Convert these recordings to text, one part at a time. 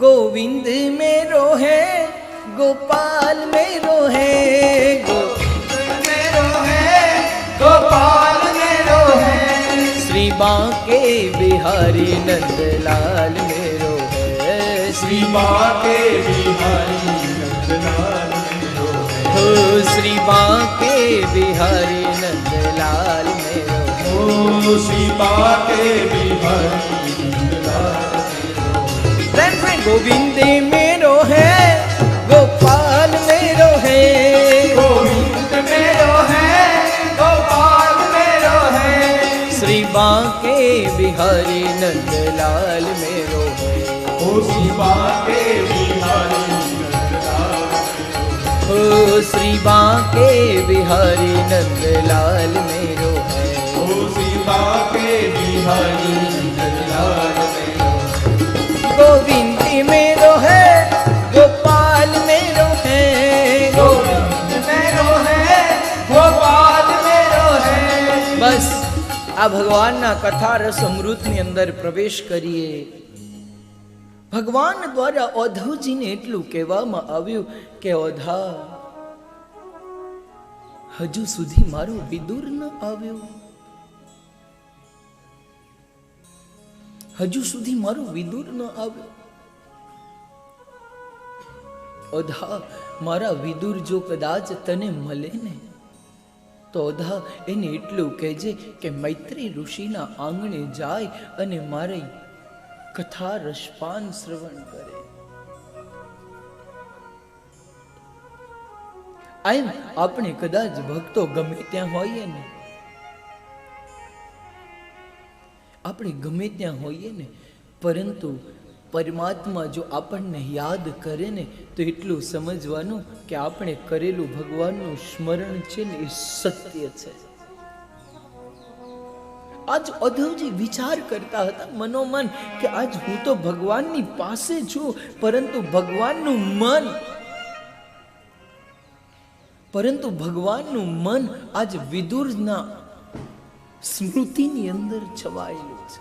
गोविंद मेरो है गोपाल मेरो है, गोविंद मेरो है गोपाल मेरो है, श्री बांके बिहारी नंदलाल मेरो है, श्री बांके बिहारी नंदलाल मेरो है, हो श्री बांके बिहारी नंदलाल मेरो है, ओ श्री बांके बिहारी नंदलाल मेरो है। गोविंद मेरो है गोपाल मेरो है, गोविंद मेरो है गोपाल मेरो है, श्री बांके बिहारी नंदलाल मेरो है, ओ श्री बांके बिहारी नंदलाल मेरो है, ओ श्री बांके बिहारी नंदलाल मेरो है, ओ श्री बांके बिहारी नंदलाल मेरो है। गोविंद मेरो है गोपाल मेरो है, गोविंद मेरो है गोपाल मेरो है। बस आ भगवानना कथा रस अमृतनी अंदर प्रवेश करिए। भगवान द्वारा औधवजीने એટલું કહેવામાં આવ્યું કે औधा હજુ સુધી મારો વિદુર ન આવ્યો, હજુ સુધી મારો વિદુર ન આવ્યો। औधा मारा विदुर जो कदाच तने मले ने तो औधा एने एटलुं कहेजे के मैत्री ऋषिना आंगणे जाय अने मारी कथा रसपान श्रवण करे। आम आपणे कदाच भक्तो गमे त्यां होईए ने, आपणे गमे त्यां होईए ने, परंतु परमात्मा जो आपने याद करे ने तो एटलू समझवानुं कि आपणे करेलू भगवाननुं स्मरण छे ने ए सत्य छे। आज औधवजी विचार करता हता मनोमन कि आज हूँ तो भगवाननी पासे छूं, परंतु भगवाननुं मन आज विदुરના स्मृतिनी अंदर छवाયેલું છે,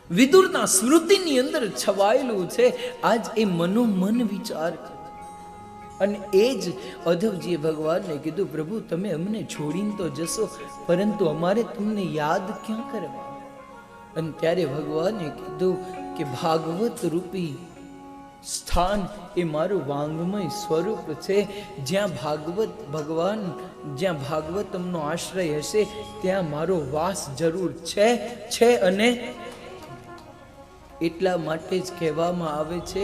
વિદુરના સ્મૃતિની અંદર છવાયેલું છે। આજ એ મનોમન વિચાર કરે અને એ જ औधवજીએ ભગવાનને કીધું, પ્રભુ તમે અમને છોડીને તો જશો, પરંતુ અમારે તમને યાદ ક્યાં કરવા? અને ત્યારે ભગવાને કીધું કે ભાગવત રૂપી સ્થાન એ મારું વાંગમય સ્વરૂપ છે, જ્યાં ભાગવત ભગવાન, જ્યાં ભાગવતમનો આશ્રય હશે ત્યાં મારો વાસ જરૂર છે અને એટલા માટે જ કહેવામાં આવે છે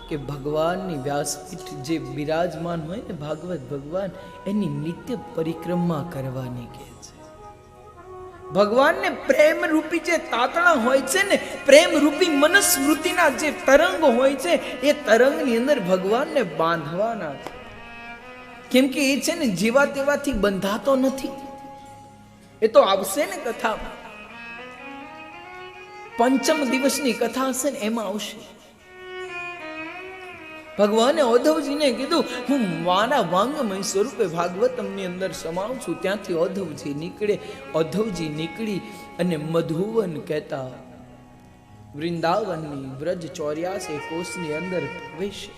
કે ભગવાનની વ્યાસપીઠ જે બિરાજમાન હોય ને ભાગવત ભગવાન, એની નિત્ય પરિક્રમા કરવાની કહે છે। ભગવાનને પ્રેમ રૂપી જે તાતણા હોય છે ને, પ્રેમ રૂપી મનસ્મૃતિના જે તરંગ હોય છે, એ તરંગની અંદર ભગવાનને બાંધવાના છે। કેમ કે એ છે ને જેવા તેવાથી બંધાતો નથી, એ તો આવશે ને કથામાં। पंचम दिवसनी कथा हशे ने एमां आवशे। भगवाने औधवजीने कीधुं हूँ मारा वांगमय स्वरूपे भागवतमनी अंदर समाऊं छुं। त्यांथी औधवजी निकळे, औधवजी निकળી અને મધુવન કહેતા વૃંદાવનની વ્રજ 84 કોષની અંદર પ્રવેશે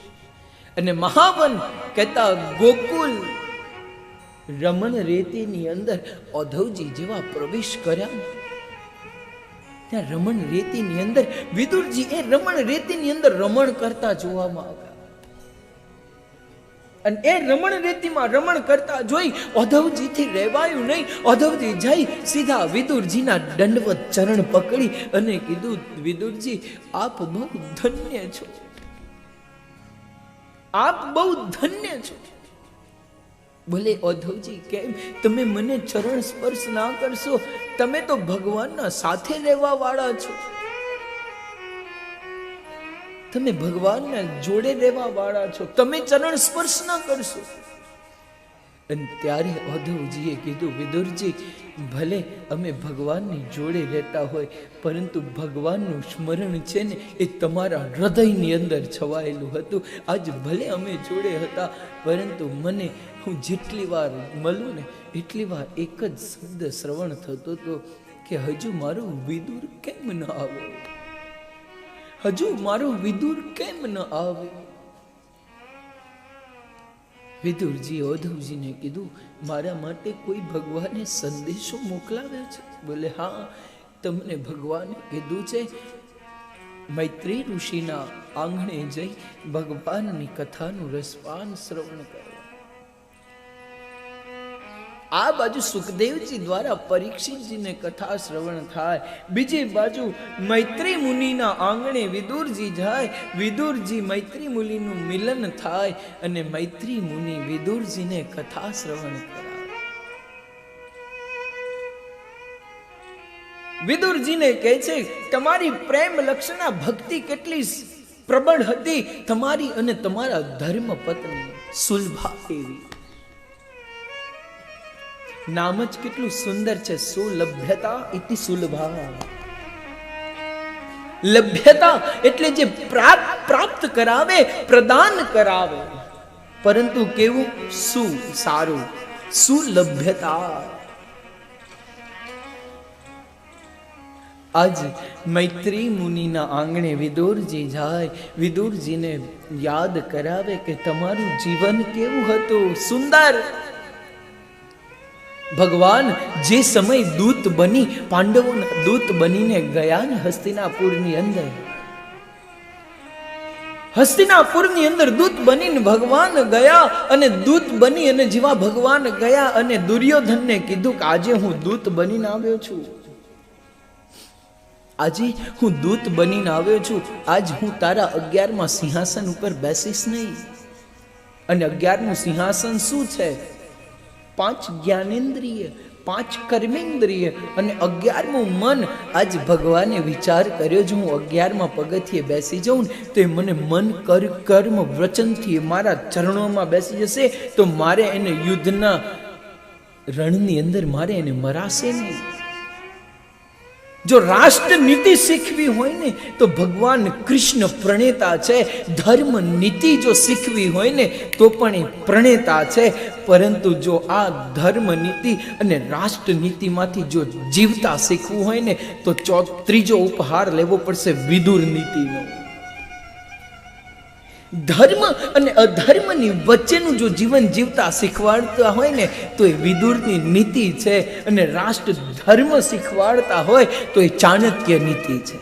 અને મહાવન કહેતા ગોકુલ રમણ રેતીની અંદર औधवजी જેવા પ્રવેશ કર્યા ને, ત્યાં રમણ રેતીની અંદર વિદુરજી એ રમણ રેતીની અંદર રમણ કરતા જોવામાં આવ્યા અને એ રમણ રેતીમાં રમણ કરતા જોઈ औधवजीથી રહેવાયું નહીં। औधवजी જઈ સીધા વિદુરજીના દંડવત ચરણ પકડી અને કીધું, વિદુરજી આપ બહુ ધન્ય છો, આપ બહુ ધન્ય છો। बोले औधवजी केम तमे मने चरण स्पर्श ना करशो? तमे तो भगवानना साथे रहेवा वाळा छो, तमे भगवानना जोड़े रहेवा वाळा छो, तमे चरण स्पर्श ना करशो। अने त्यारे औधवजीए कीधुं, विदुरजी भले अमे भगवाननी जोड़े रहता होय, परंतु भगवाननुं स्मरण छे ने ए तमारा हृदयनी अंदर छवायेलुं हतुं। आज भले अमे जोड़े हता, परंतु मने हूँ जेटली वार मळुं ने एटली वार एक ज शब्द श्रवण थतो तो કે હજુ મારું વિદુર કેમ ન આવ્યો। હજુ મારો વિદુર કેમ ન આવે? વિદુરજી ઉદ્ધવજીને કીધું, મારા માટે કોઈ ભગવાને સંદેશો મોકલાવ્યો છે? બોલે હા, તમને ભગવાને કીધું છે મૈત્રી ઋષિના આંગણે જઈ ભગવાનની કથાનું રસપાન શ્રવણ કરો. આ બાજુ સુખદેવજી દ્વારા પરીક્ષિતજીને કથા શ્રવણ થાય, બીજી બાજુ મૈત્રી મુનિના આંગણે વિદુરજી જાય, વિદુરજી મૈત્રી મુનિનું મિલન થાય અને મૈત્રી મુનિ વિદુરજીને કથા શ્રવણ કરાવે. વિદુરજીને કહે છે, તમારી પ્રેમ લક્ષણા ભક્તિ કેટલી પ્રબળ હતી, તમારી અને તમારા ધર્મ પત્ની સુલભા એવી. નામ જ કેટલું સુંદર છે, સુલભ્યતા ઇતિ સુલભા. લભ્યતા એટલે જે પ્રાપ્ત કરાવે, પ્રદાન કરાવે, પરંતુ કેવું? સારું, સુલભ્યતા. આજ મૈત્રી મુનિના આંગણે વિદુરજી જાય, વિદુરજીને યાદ કરાવે કે તમારું જીવન કેવું હતું, સુંદર. ભગવાન જે સમય દૂત બની, પાંડવોના દૂત બનીને ગયા ને હસ્તિનાપુરની અંદર દૂત બનીને ભગવાન ગયા, અને દૂત બની અને જેવા ભગવાન ગયા અને દુર્યોધનને કીધું કે આજે હું દૂત બનીને આવ્યો છું, આજે હું દૂત બનીને આવ્યો છું, આજ હું તારા 11મા સિંહાસન ઉપર બેસીશ નહીં. અને 11મું સિંહાસન શું છે? 5 જ્ઞાનેન્દ્રિય, 5 કર્મેન્દ્રિય અને 11મું મન. આજ ભગવાને વિચાર કર્યો, જો હું 11મા પગથિયે બેસી જાઉં ને તો એ મને મન કર્મ વચનથી મારા ચરણોમાં બેસી જશે, તો મારે એને યુદ્ધના રણની અંદર મારે એને મરાશે નહીં. જો રાષ્ટ્ર નીતિ શીખવી હોય ને તો ભગવાન કૃષ્ણ પ્રણેતા છે, ધર્મ નીતિ જો શીખવી હોય ને તો પણ એ પ્રણેતા છે, પરંતુ જો આ ધર્મ નીતિ અને રાષ્ટ્ર નીતિમાંથી જો જીવતા શીખવું હોય ને તો ત્રીજો ઉપહાર લેવો પડશે વિદુર નીતિનો. ધર્મ અને અધર્મની વચ્ચેનું જો જીવન જીવતા શીખવાડતા હોય ને તો એ વિદુરની નીતિ છે, અને રાષ્ટ્ર ધર્મ શીખવાડતા હોય તો એ ચાણક્ય નીતિ છે.